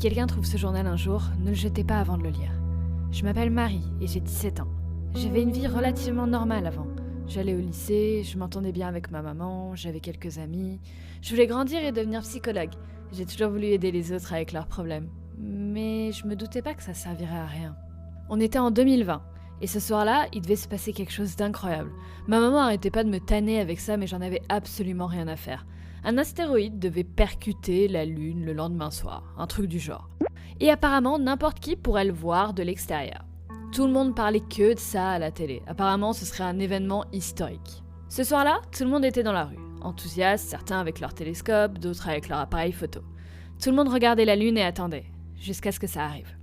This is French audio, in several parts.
quelqu'un trouve ce journal un jour, ne le jetez pas avant de le lire. Je m'appelle Marie et j'ai 17 ans. J'avais une vie relativement normale avant. J'allais au lycée, je m'entendais bien avec ma maman, j'avais quelques amis. Je voulais grandir et devenir psychologue. J'ai toujours voulu aider les autres avec leurs problèmes. Mais je me doutais pas que ça servirait à rien. On était en 2020. Et ce soir-là, il devait se passer quelque chose d'incroyable. Ma maman arrêtait pas de me tanner avec ça, mais j'en avais absolument rien à faire. Un astéroïde devait percuter la Lune le lendemain soir, un truc du genre. Et apparemment, n'importe qui pourrait le voir de l'extérieur. Tout le monde parlait que de ça à la télé. Apparemment, ce serait un événement historique. Ce soir-là, tout le monde était dans la rue. Enthousiastes, certains avec leur télescope, d'autres avec leur appareil photo. Tout le monde regardait la Lune et attendait, jusqu'à ce que ça arrive.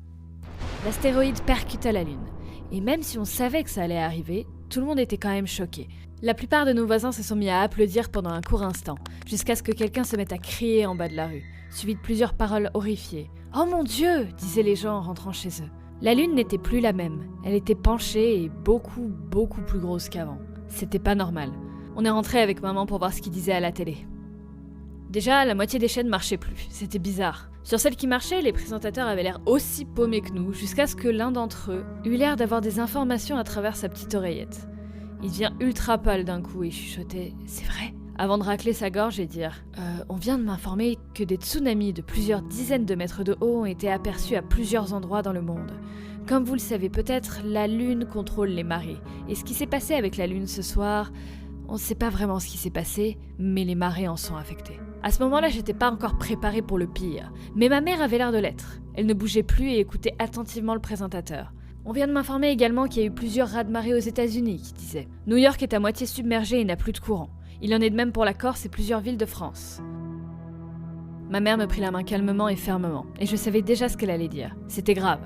L'astéroïde percuta la Lune. Et même si on savait que ça allait arriver, tout le monde était quand même choqué. La plupart de nos voisins se sont mis à applaudir pendant un court instant, jusqu'à ce que quelqu'un se mette à crier en bas de la rue, suivi de plusieurs paroles horrifiées. « Oh mon Dieu !» disaient les gens en rentrant chez eux. La Lune n'était plus la même. Elle était penchée et beaucoup plus grosse qu'avant. C'était pas normal. On est rentré avec maman pour voir ce qu'il disait à la télé. Déjà, la moitié des chaînes marchaient plus. C'était bizarre. Sur celles qui marchaient, les présentateurs avaient l'air aussi paumés que nous, jusqu'à ce que l'un d'entre eux eut l'air d'avoir des informations à travers sa petite oreillette. Il devient ultra pâle d'un coup et chuchotait « C'est vrai ?» avant de racler sa gorge et dire « On vient de m'informer que des tsunamis de plusieurs dizaines de mètres de haut ont été aperçus à plusieurs endroits dans le monde. Comme vous le savez peut-être, la Lune contrôle les marées. Et ce qui s'est passé avec la Lune ce soir, on ne sait pas vraiment ce qui s'est passé, mais les marées en sont affectées. » À ce moment-là, j'étais pas encore préparée pour le pire, mais ma mère avait l'air de l'être. Elle ne bougeait plus et écoutait attentivement le présentateur. On vient de m'informer également qu'il y a eu plusieurs raz-de-marée aux États-Unis, qui disait. New York est à moitié submergée et n'a plus de courant. Il en est de même pour la Corse et plusieurs villes de France. Ma mère me prit la main calmement et fermement, et je savais déjà ce qu'elle allait dire. C'était grave.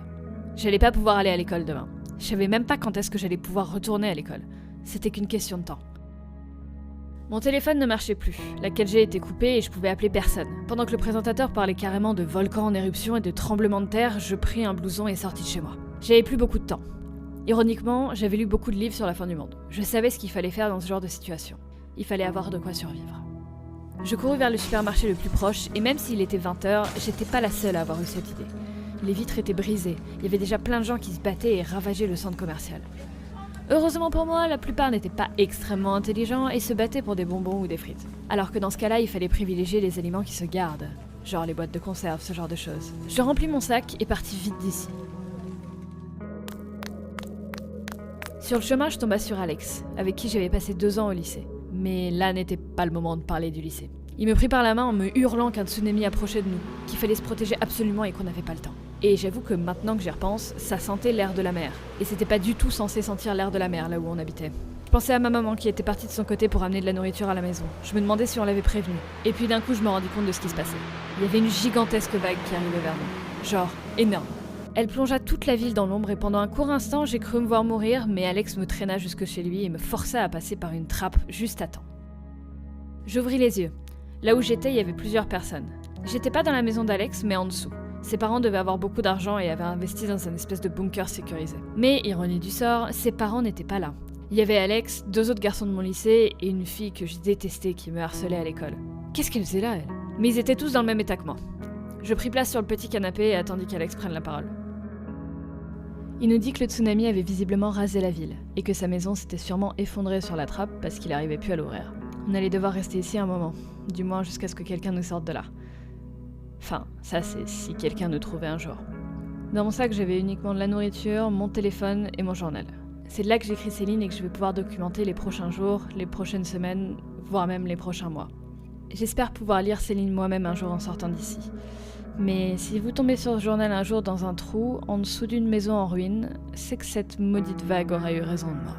J'allais pas pouvoir aller à l'école demain. Je savais même pas quand est-ce que j'allais pouvoir retourner à l'école. C'était qu'une question de temps. Mon téléphone ne marchait plus, la 4G était coupée et je pouvais appeler personne. Pendant que le présentateur parlait carrément de volcans en éruption et de tremblements de terre, je pris un blouson et sortis de chez moi. J'avais plus beaucoup de temps. Ironiquement, j'avais lu beaucoup de livres sur la fin du monde. Je savais ce qu'il fallait faire dans ce genre de situation. Il fallait avoir de quoi survivre. Je courus vers le supermarché le plus proche et même s'il était 20h, j'étais pas la seule à avoir eu cette idée. Les vitres étaient brisées, il y avait déjà plein de gens qui se battaient et ravageaient le centre commercial. Heureusement pour moi, la plupart n'étaient pas extrêmement intelligents et se battaient pour des bonbons ou des frites. Alors que dans ce cas-là, il fallait privilégier les aliments qui se gardent. Genre les boîtes de conserve, ce genre de choses. Je remplis mon sac et partis vite d'ici. Sur le chemin, je tomba sur Alex, avec qui j'avais passé 2 ans au lycée. Mais là n'était pas le moment de parler du lycée. Il me prit par la main en me hurlant qu'un tsunami approchait de nous, qu'il fallait se protéger absolument et qu'on n'avait pas le temps. Et j'avoue que maintenant que j'y repense, ça sentait l'air de la mer. Et c'était pas du tout censé sentir l'air de la mer là où on habitait. Je pensais à ma maman qui était partie de son côté pour amener de la nourriture à la maison. Je me demandais si on l'avait prévenue. Et puis d'un coup, je me rendis compte de ce qui se passait. Il y avait une gigantesque vague qui arrivait vers nous. Genre, énorme. Elle plongea toute la ville dans l'ombre et pendant un court instant, j'ai cru me voir mourir, mais Alex me traîna jusque chez lui et me força à passer par une trappe juste à temps. J'ouvris les yeux. Là où j'étais, il y avait plusieurs personnes. J'étais pas dans la maison d'Alex, mais en dessous. Ses parents devaient avoir beaucoup d'argent et avaient investi dans un espèce de bunker sécurisé. Mais, ironie du sort, ses parents n'étaient pas là. Il y avait Alex, 2 autres garçons de mon lycée et une fille que je détestais qui me harcelait à l'école. Qu'est-ce qu'elle faisait là, elle ? Mais ils étaient tous dans le même état que moi. Je pris place sur le petit canapé et attendis qu'Alex prenne la parole. Il nous dit que le tsunami avait visiblement rasé la ville et que sa maison s'était sûrement effondrée sur la trappe parce qu'il n'arrivait plus à l'ouvrir. On allait devoir rester ici un moment, du moins jusqu'à ce que quelqu'un nous sorte de là. Enfin, ça c'est si quelqu'un nous trouvait un jour. Dans mon sac, j'avais uniquement de la nourriture, mon téléphone et mon journal. C'est là que j'écris ces lignes et que je vais pouvoir documenter les prochains jours, les prochaines semaines, voire même les prochains mois. J'espère pouvoir lire ces lignes moi-même un jour en sortant d'ici. Mais si vous tombez sur ce journal un jour dans un trou, en dessous d'une maison en ruine, c'est que cette maudite vague aura eu raison de moi.